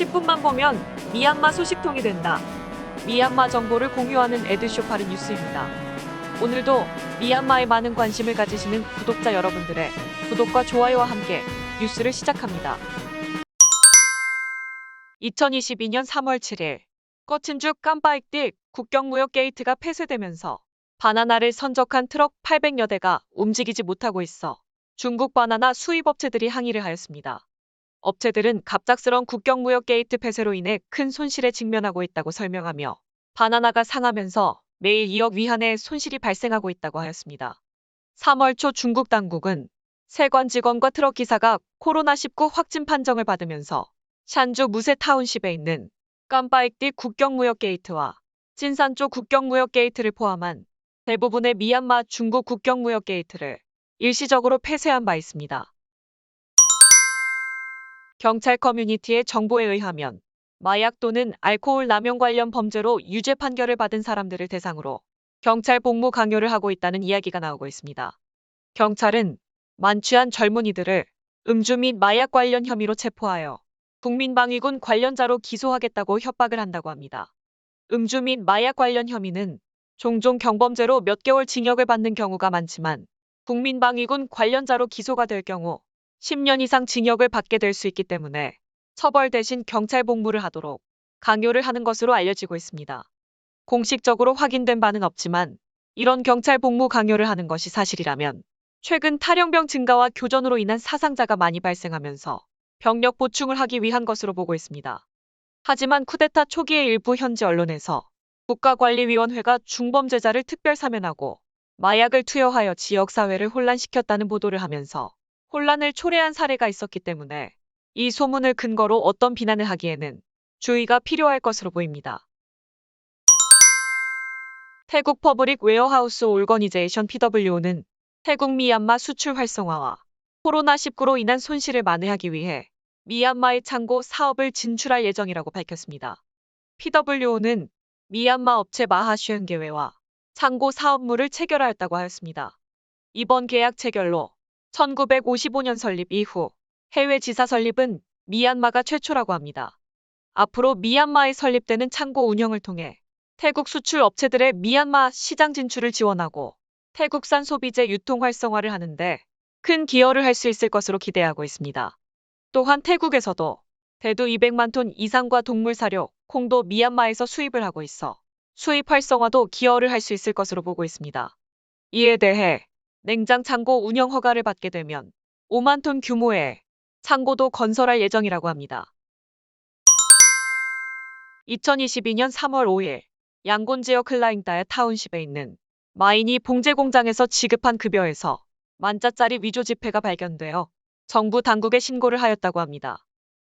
10분만 보면 미얀마 소식통이 된다. 미얀마 정보를 공유하는 에드쇼파리 뉴스입니다. 오늘도 미얀마에 많은 관심을 가지시는 구독자 여러분들의 구독과 좋아요와 함께 뉴스를 시작합니다. 2022년 3월 7일 꺼친주 깜바익딜 국경무역 게이트가 폐쇄되면서 바나나를 선적한 트럭 800여 대가 움직이지 못하고 있어 중국 바나나 수입업체들이 항의를 하였습니다. 업체들은 갑작스런 국경무역 게이트 폐쇄로 인해 큰 손실에 직면하고 있다고 설명하며 바나나가 상하면서 매일 2억 위안의 손실이 발생하고 있다고 하였습니다. 3월 초 중국 당국은 세관 직원과 트럭 기사가 코로나19 확진 판정을 받으면서 샨주 무세 타운십에 있는 깜바익딜 국경무역 게이트와 진산조 국경무역 게이트를 포함한 대부분의 미얀마 중국 국경무역 게이트를 일시적으로 폐쇄한 바 있습니다. 경찰 커뮤니티의 정보에 의하면 마약 또는 알코올 남용 관련 범죄로 유죄 판결을 받은 사람들을 대상으로 경찰 복무 강요를 하고 있다는 이야기가 나오고 있습니다. 경찰은 만취한 젊은이들을 음주 및 마약 관련 혐의로 체포하여 국민방위군 관련자로 기소하겠다고 협박을 한다고 합니다. 음주 및 마약 관련 혐의는 종종 경범죄로 몇 개월 징역을 받는 경우가 많지만 국민방위군 관련자로 기소가 될 경우 10년 이상 징역을 받게 될 수 있기 때문에 처벌 대신 경찰 복무를 하도록 강요를 하는 것으로 알려지고 있습니다. 공식적으로 확인된 바는 없지만 이런 경찰 복무 강요를 하는 것이 사실이라면 최근 탈영병 증가와 교전으로 인한 사상자가 많이 발생하면서 병력 보충을 하기 위한 것으로 보고 있습니다. 하지만 쿠데타 초기의 일부 현지 언론에서 국가관리위원회가 중범죄자를 특별 사면하고 마약을 투여하여 지역사회를 혼란시켰다는 보도를 하면서 혼란을 초래한 사례가 있었기 때문에 이 소문을 근거로 어떤 비난을 하기에는 주의가 필요할 것으로 보입니다. 태국 퍼블릭 웨어하우스 올거니제이션 PWO는 태국 미얀마 수출 활성화와 코로나19로 인한 손실을 만회하기 위해 미얀마의 창고 사업을 진출할 예정이라고 밝혔습니다. PWO는 미얀마 업체 마하슈엔게웨와 창고 사업물을 체결하였다고 하였습니다. 이번 계약 체결로 1955년 설립 이후 해외 지사 설립은 미얀마가 최초라고 합니다. 앞으로 미얀마에 설립되는 창고 운영을 통해 태국 수출 업체들의 미얀마 시장 진출을 지원하고 태국산 소비재 유통 활성화를 하는데 큰 기여를 할 수 있을 것으로 기대하고 있습니다. 또한 태국에서도 대두 200만 톤 이상과 동물 사료, 콩도 미얀마에서 수입을 하고 있어 수입 활성화도 기여를 할 수 있을 것으로 보고 있습니다. 이에 대해 냉장 창고 운영 허가를 받게 되면 5만 톤 규모의 창고도 건설할 예정이라고 합니다. 2022년 3월 5일 양곤 지역 클라잉다의 타운십에 있는 마이니 봉제 공장에서 지급한 급여에서 만짜짜리 위조 지폐가 발견되어 정부 당국에 신고를 하였다고 합니다.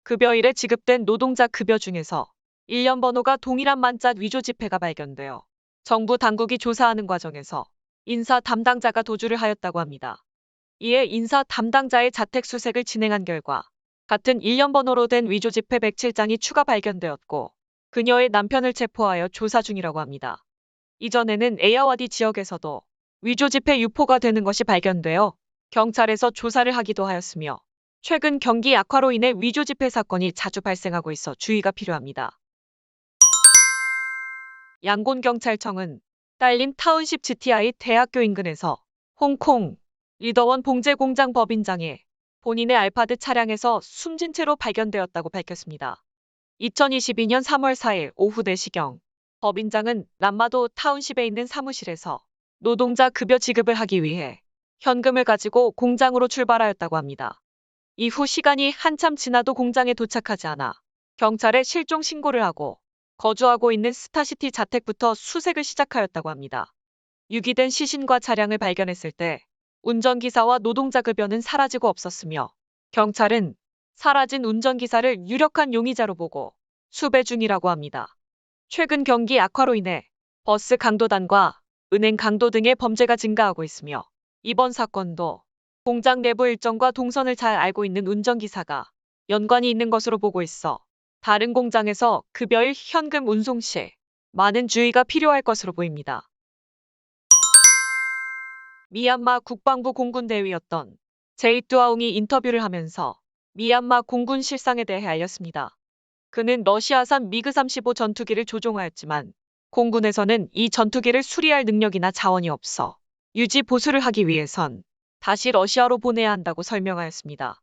급여일에 지급된 노동자 급여 중에서 일련 번호가 동일한 만짜 위조 지폐가 발견되어 정부 당국이 조사하는 과정에서 인사 담당자가 도주를 하였다고 합니다. 이에 인사 담당자의 자택 수색을 진행한 결과 같은 일련 번호로 된 위조 지폐 107장이 추가 발견되었고 그녀의 남편을 체포하여 조사 중이라고 합니다. 이전에는 에야와디 지역에서도 위조 지폐 유포가 되는 것이 발견되어 경찰에서 조사를 하기도 하였으며 최근 경기 악화로 인해 위조 지폐 사건이 자주 발생하고 있어 주의가 필요합니다. 양곤경찰청은 딸린 타운십 GTI 대학교 인근에서 홍콩 리더원 봉제 공장 법인장에 본인의 알파드 차량에서 숨진 채로 발견되었다고 밝혔습니다. 2022년 3월 4일 오후 4시경 법인장은 람마도 타운십에 있는 사무실에서 노동자 급여 지급을 하기 위해 현금을 가지고 공장으로 출발하였다고 합니다. 이후 시간이 한참 지나도 공장에 도착하지 않아 경찰에 실종 신고를 하고 거주하고 있는 스타시티 자택부터 수색을 시작하였다고 합니다. 유기된 시신과 차량을 발견했을 때 운전기사와 노동자 급여는 사라지고 없었으며 경찰은 사라진 운전기사를 유력한 용의자로 보고 수배 중이라고 합니다. 최근 경기 악화로 인해 버스 강도단과 은행 강도 등의 범죄가 증가하고 있으며 이번 사건도 공장 내부 일정과 동선을 잘 알고 있는 운전기사가 연관이 있는 것으로 보고 있어 다른 공장에서 급여일 현금 운송 시 많은 주의가 필요할 것으로 보입니다. 미얀마 국방부 공군 대위였던 제이뚜아웅이 인터뷰를 하면서 미얀마 공군 실상에 대해 알렸습니다. 그는 러시아산 미그-35 전투기를 조종하였지만 공군에서는 이 전투기를 수리할 능력이나 자원이 없어 유지 보수를 하기 위해선 다시 러시아로 보내야 한다고 설명하였습니다.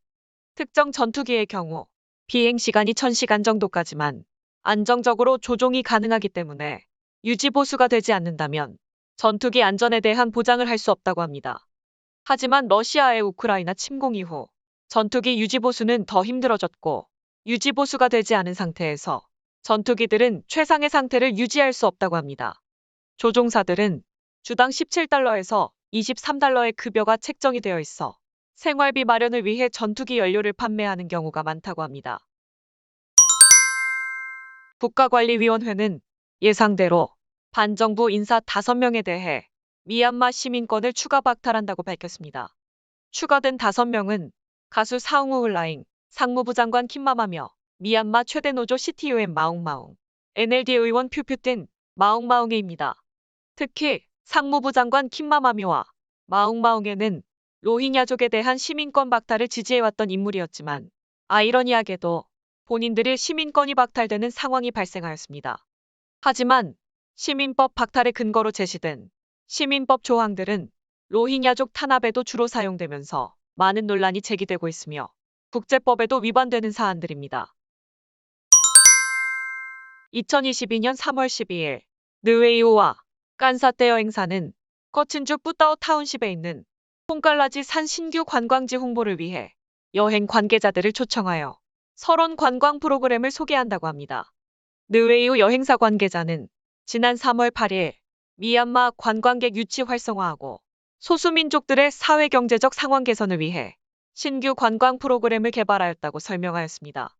특정 전투기의 경우 비행 시간이 1000시간 정도까지만 안정적으로 조종이 가능하기 때문에 유지 보수가 되지 않는다면 전투기 안전에 대한 보장을 할 수 없다고 합니다. 하지만 러시아의 우크라이나 침공 이후 전투기 유지 보수는 더 힘들어졌고 유지 보수가 되지 않은 상태에서 전투기들은 최상의 상태를 유지할 수 없다고 합니다. 조종사들은 주당 17달러에서 23달러의 급여가 책정이 되어 있어 생활비 마련을 위해 전투기 연료를 판매하는 경우가 많다고 합니다. 국가관리위원회는 예상대로 반정부 인사 5명에 대해 미얀마 시민권을 추가 박탈한다고 밝혔습니다. 추가된 5명은 가수 사웅우 흘라잉, 상무부 장관 킴마마며 미얀마 최대 노조 CTO의 마웅마웅, NLD 의원 퓨퓨틴 마웅마웅에입니다. 특히 상무부 장관 킴마마미와 마웅마웅에는 로힝야족에 대한 시민권 박탈을 지지해왔던 인물이었지만 아이러니하게도 본인들의 시민권이 박탈되는 상황이 발생하였습니다. 하지만 시민법 박탈의 근거로 제시된 시민법 조항들은 로힝야족 탄압에도 주로 사용되면서 많은 논란이 제기되고 있으며 국제법에도 위반되는 사안들입니다. 2022년 3월 12일 느웨이오와 깐사떼 여행사는 거친주 뿌따오 타운십에 있는 퐁깔라지 산 신규 관광지 홍보를 위해 여행 관계자들을 초청하여 설원 관광 프로그램을 소개한다고 합니다. 느웨이오 여행사 관계자는 지난 3월 8일 미얀마 관광객 유치 활성화하고 소수민족들의 사회경제적 상황 개선을 위해 신규 관광 프로그램을 개발하였다고 설명하였습니다.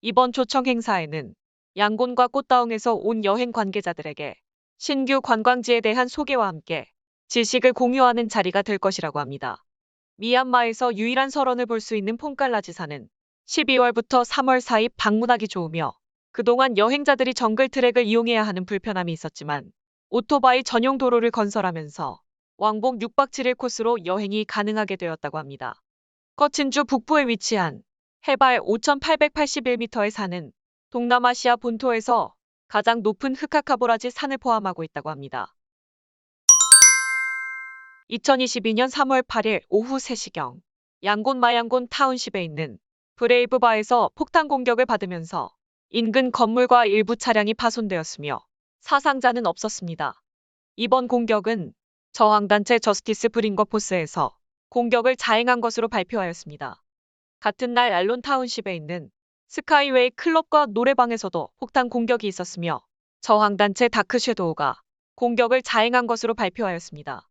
이번 초청 행사에는 양곤과 꽃다옹에서 온 여행 관계자들에게 신규 관광지에 대한 소개와 함께 지식을 공유하는 자리가 될 것이라고 합니다. 미얀마에서 유일한 설원을 볼 수 있는 퐁깔라지산은 12월부터 3월 사이 방문하기 좋으며 그동안 여행자들이 정글 트랙을 이용해야 하는 불편함이 있었지만 오토바이 전용 도로를 건설하면서 왕복 6박 7일 코스로 여행이 가능하게 되었다고 합니다. 거친주 북부에 위치한 해발 5,881m의 산은 동남아시아 본토에서 가장 높은 흑하카보라지 산을 포함하고 있다고 합니다. 2022년 3월 8일 오후 3시경 양곤 마양곤 타운십에 있는 브레이브바에서 폭탄 공격을 받으면서 인근 건물과 일부 차량이 파손되었으며 사상자는 없었습니다. 이번 공격은 저항단체 저스티스 브링거 포스에서 공격을 자행한 것으로 발표하였습니다. 같은 날 알론 타운십에 있는 스카이웨이 클럽과 노래방에서도 폭탄 공격이 있었으며 저항단체 다크 섀도우가 공격을 자행한 것으로 발표하였습니다.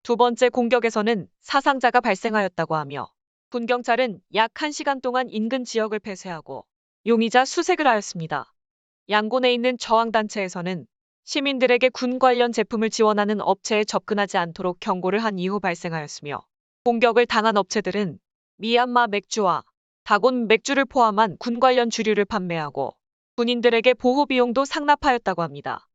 두 번째 공격에서는 사상자가 발생하였다고 하며 군 경찰은 약 1시간 동안 인근 지역을 폐쇄하고 용의자 수색을 하였습니다. 양곤에 있는 저항단체에서는 시민들에게 군 관련 제품을 지원하는 업체에 접근하지 않도록 경고를 한 이후 발생하였으며 공격을 당한 업체들은 미얀마 맥주와 다곤 맥주를 포함한 군 관련 주류를 판매하고 군인들에게 보호 비용도 상납하였다고 합니다.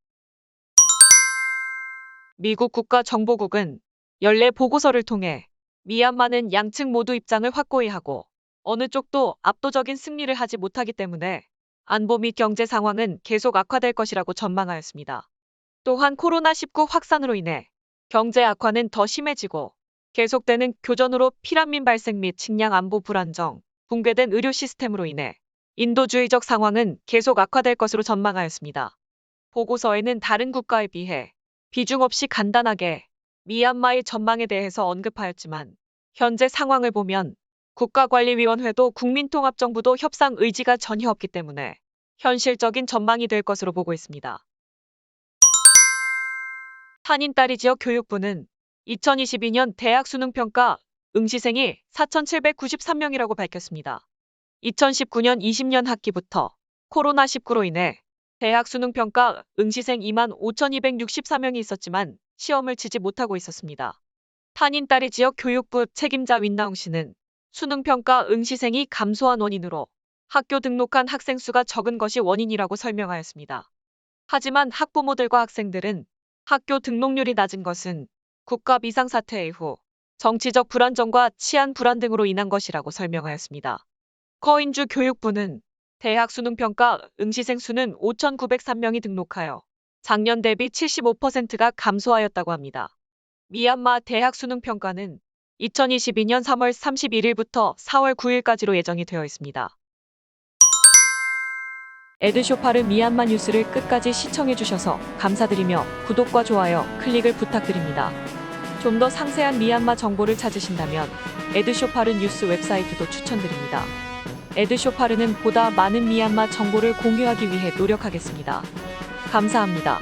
미국 국가정보국은 연례 보고서를 통해 미얀마는 양측 모두 입장을 확고히 하고 어느 쪽도 압도적인 승리를 하지 못하기 때문에 안보 및 경제 상황은 계속 악화될 것이라고 전망하였습니다. 또한 코로나19 확산으로 인해 경제 악화는 더 심해지고 계속되는 교전으로 피난민 발생 및 식량 안보 불안정, 붕괴된 의료 시스템으로 인해 인도주의적 상황은 계속 악화될 것으로 전망하였습니다. 보고서에는 다른 국가에 비해 비중 없이 간단하게 미얀마의 전망에 대해서 언급하였지만 현재 상황을 보면 국가관리위원회도 국민통합정부도 협상 의지가 전혀 없기 때문에 현실적인 전망이 될 것으로 보고 있습니다. 한인딸이 지역 교육부는 2022년 대학 수능평가 응시생이 4,793명이라고 밝혔습니다. 2019년 20년 학기부터 코로나19로 인해 대학 수능평가 응시생 25,264명이 있었지만 시험을 치지 못하고 있었습니다. 한인딸이 지역 교육부 책임자 윈나웅 씨는 수능평가 응시생이 감소한 원인으로 학교 등록한 학생 수가 적은 것이 원인이라고 설명하였습니다. 하지만 학부모들과 학생들은 학교 등록률이 낮은 것은 국가 비상사태 이후 정치적 불안정과 치안 불안 등으로 인한 것이라고 설명하였습니다. 커인주 교육부는 대학 수능평가 응시생 수는 5,903명이 등록하여 작년 대비 75%가 감소하였다고 합니다. 미얀마 대학 수능평가는 2022년 3월 31일부터 4월 9일까지로 예정이 되어 있습니다. 에드쇼파르 미얀마 뉴스를 끝까지 시청해주셔서 감사드리며 구독과 좋아요, 클릭을 부탁드립니다. 좀 더 상세한 미얀마 정보를 찾으신다면 에드쇼파르 뉴스 웹사이트도 추천드립니다. 에드쇼파르는 보다 많은 미얀마 정보를 공유하기 위해 노력하겠습니다. 감사합니다.